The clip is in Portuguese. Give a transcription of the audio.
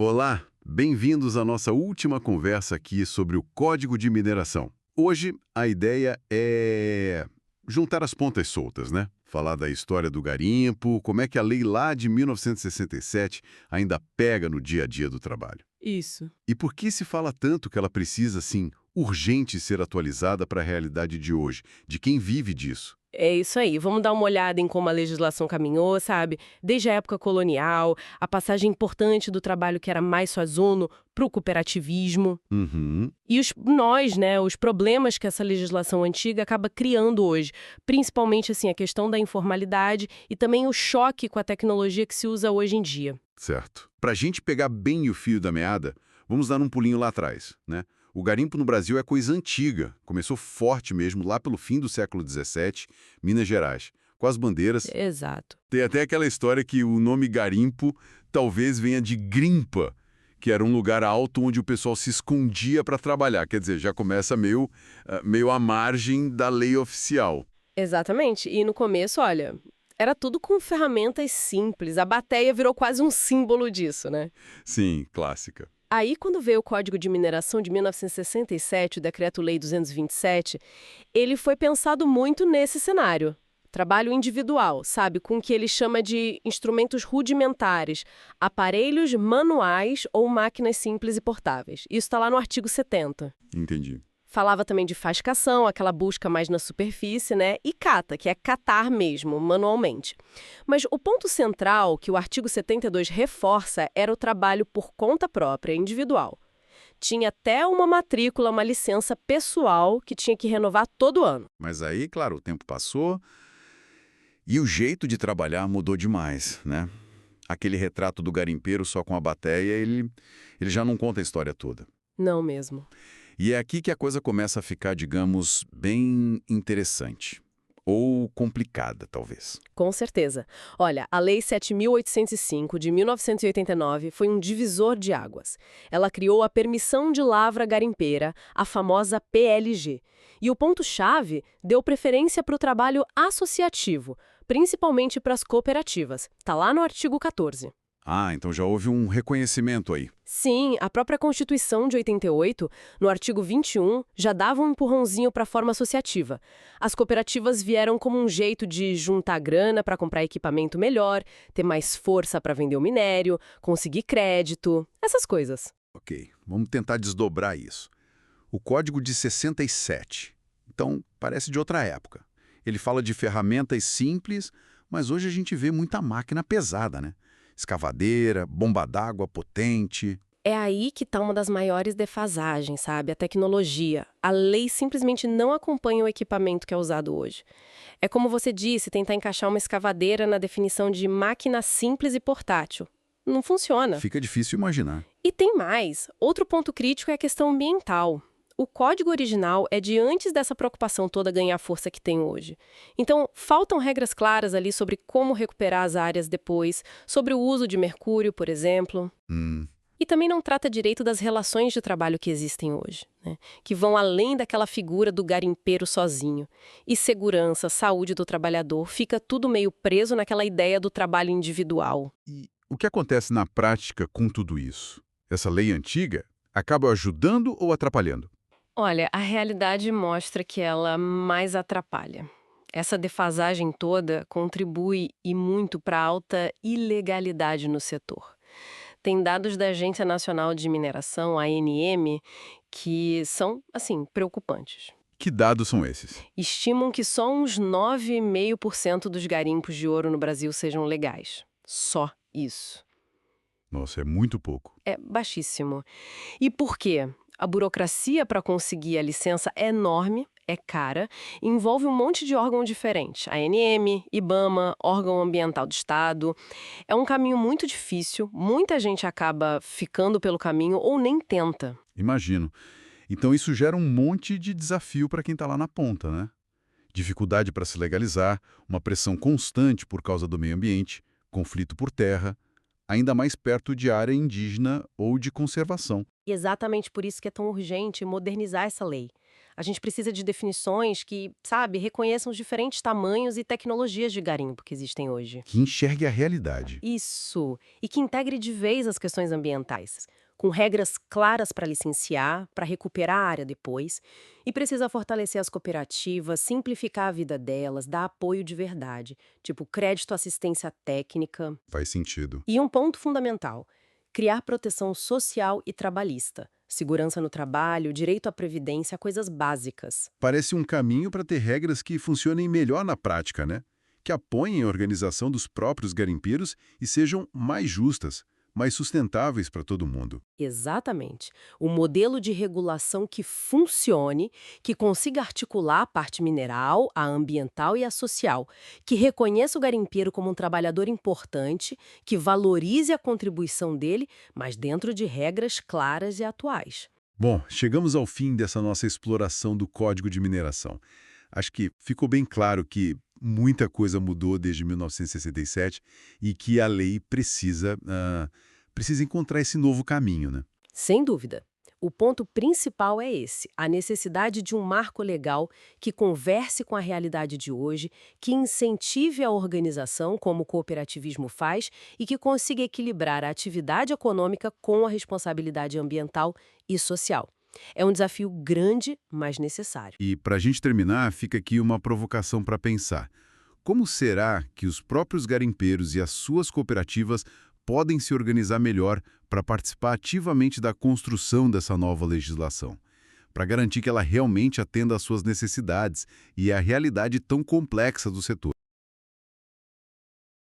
Olá, bem-vindos à nossa última conversa aqui sobre o Código de Mineração. Hoje a ideia é juntar as pontas soltas, né? Falar da história do garimpo, como é que a lei lá de 1967 ainda pega no dia a dia do trabalho. Isso. E por que se fala tanto que ela precisa, assim, urgente ser atualizada para a realidade de hoje, de quem vive disso? É isso aí. Vamos dar uma olhada em como a legislação caminhou, sabe? Desde a época colonial, a passagem importante do trabalho que era mais sozinho para o cooperativismo. Uhum, E nós, né, os problemas que essa legislação antiga acaba criando hoje. Principalmente, assim, a questão da informalidade e também o choque com a tecnologia que se usa hoje em dia. certo. Para a gente pegar bem o fio da meada, vamos dar um pulinho lá atrás, né? O garimpo no Brasil é coisa antiga, começou forte mesmo lá pelo fim do século XVII, Minas Gerais, com as bandeiras. Exato. Tem até aquela história que o nome garimpo talvez venha de grimpa, que era um lugar alto onde o pessoal se escondia para trabalhar. Quer dizer, já começa meio à margem da lei oficial. Exatamente. E no começo, olha, era tudo com ferramentas simples. A bateia virou quase um símbolo disso, né? Sim, clássica. Aí, quando veio o Código de Mineração de 1967, o Decreto-Lei 227, ele foi pensado muito nesse cenário. Trabalho individual, sabe? Com o que ele chama de instrumentos rudimentares, aparelhos manuais ou máquinas simples e portáveis. Isso está lá no artigo 70. Entendi. Falava também de fascação, aquela busca mais na superfície, né? E cata, que é catar mesmo, manualmente. Mas o ponto central que o artigo 72 reforça era o trabalho por conta própria, individual. Tinha até uma matrícula, uma licença pessoal que tinha que renovar todo ano. Mas aí, claro, o tempo passou e o jeito de trabalhar mudou demais, né? Aquele retrato do garimpeiro só com a bateia, ele já não conta a história toda. Não mesmo. E é aqui que a coisa começa a ficar, digamos, bem interessante. Ou complicada, talvez. Com certeza. Olha, a Lei 7.805, de 1989, foi um divisor de águas. Ela criou a Permissão de Lavra Garimpeira, a famosa PLG. E o ponto-chave deu preferência para o trabalho associativo, principalmente para as cooperativas. Está lá no artigo 14. Ah, então já houve um reconhecimento aí. Sim, a própria Constituição de 88, no artigo 21, já dava um empurrãozinho para a forma associativa. As cooperativas vieram como um jeito de juntar grana para comprar equipamento melhor, ter mais força para vender o minério, conseguir crédito, essas coisas. Ok, vamos tentar desdobrar isso. O Código de 67. Então, parece de outra época. Ele fala de ferramentas simples, mas hoje a gente vê muita máquina pesada, né? Escavadeira, bomba d'água potente. É aí que está uma das maiores defasagens, sabe? A tecnologia. A lei simplesmente não acompanha o equipamento que é usado hoje. É como você disse, tentar encaixar uma escavadeira na definição de máquina simples e portátil. Não funciona. Fica difícil imaginar. E tem mais. Outro ponto crítico é a questão ambiental. O código original é de antes dessa preocupação toda ganhar a força que tem hoje. Então, faltam regras claras ali sobre como recuperar as áreas depois, sobre o uso de mercúrio, por exemplo. E também não trata direito das relações de trabalho que existem hoje, né? Que vão além daquela figura do garimpeiro sozinho. E segurança, saúde do trabalhador, fica tudo meio preso naquela ideia do trabalho individual. E o que acontece na prática com tudo isso? Essa lei antiga acaba ajudando ou atrapalhando? Olha, a realidade mostra que ela mais atrapalha. Essa defasagem toda contribui e muito para a alta ilegalidade no setor. Tem dados da Agência Nacional de Mineração, a ANM, que são, assim, preocupantes. Que dados são esses? Estimam que só uns 9,5% dos garimpos de ouro no Brasil sejam legais. Só isso. Nossa, é muito pouco. É baixíssimo. E por quê? A burocracia para conseguir a licença é enorme, é cara, e envolve um monte de órgão diferente. ANM, IBAMA, órgão ambiental do Estado. É um caminho muito difícil, muita gente acaba ficando pelo caminho ou nem tenta. Imagino. Então isso gera um monte de desafio para quem está lá na ponta, né? Dificuldade para se legalizar, uma pressão constante por causa do meio ambiente, conflito por terra, ainda mais perto de área indígena ou de conservação. E exatamente por isso que é tão urgente modernizar essa lei. A gente precisa de definições que, sabe, reconheçam os diferentes tamanhos e tecnologias de garimpo que existem hoje. Que enxergue a realidade. Isso, e que integre de vez as questões ambientais, com regras claras para licenciar, para recuperar a área depois, e precisa fortalecer as cooperativas, simplificar a vida delas, dar apoio de verdade, tipo crédito, assistência técnica. Faz sentido. E um ponto fundamental: criar proteção social e trabalhista, segurança no trabalho, direito à previdência, coisas básicas. Parece um caminho para ter regras que funcionem melhor na prática, né? Que apoiem a organização dos próprios garimpeiros e sejam mais justas, mais sustentáveis para todo mundo. Exatamente. Um modelo de regulação que funcione, que consiga articular a parte mineral, a ambiental e a social, que reconheça o garimpeiro como um trabalhador importante, que valorize a contribuição dele, mas dentro de regras claras e atuais. Bom, chegamos ao fim dessa nossa exploração do Código de Mineração. Acho que ficou bem claro que muita coisa mudou desde 1967 e que a lei precisa encontrar esse novo caminho, né? Sem dúvida. O ponto principal é esse: a necessidade de um marco legal que converse com a realidade de hoje, que incentive a organização, como o cooperativismo faz, e que consiga equilibrar a atividade econômica com a responsabilidade ambiental e social. É um desafio grande, mas necessário. E para a gente terminar, fica aqui uma provocação para pensar. Como será que os próprios garimpeiros e as suas cooperativas podem se organizar melhor para participar ativamente da construção dessa nova legislação? Para garantir que ela realmente atenda às suas necessidades e à realidade tão complexa do setor.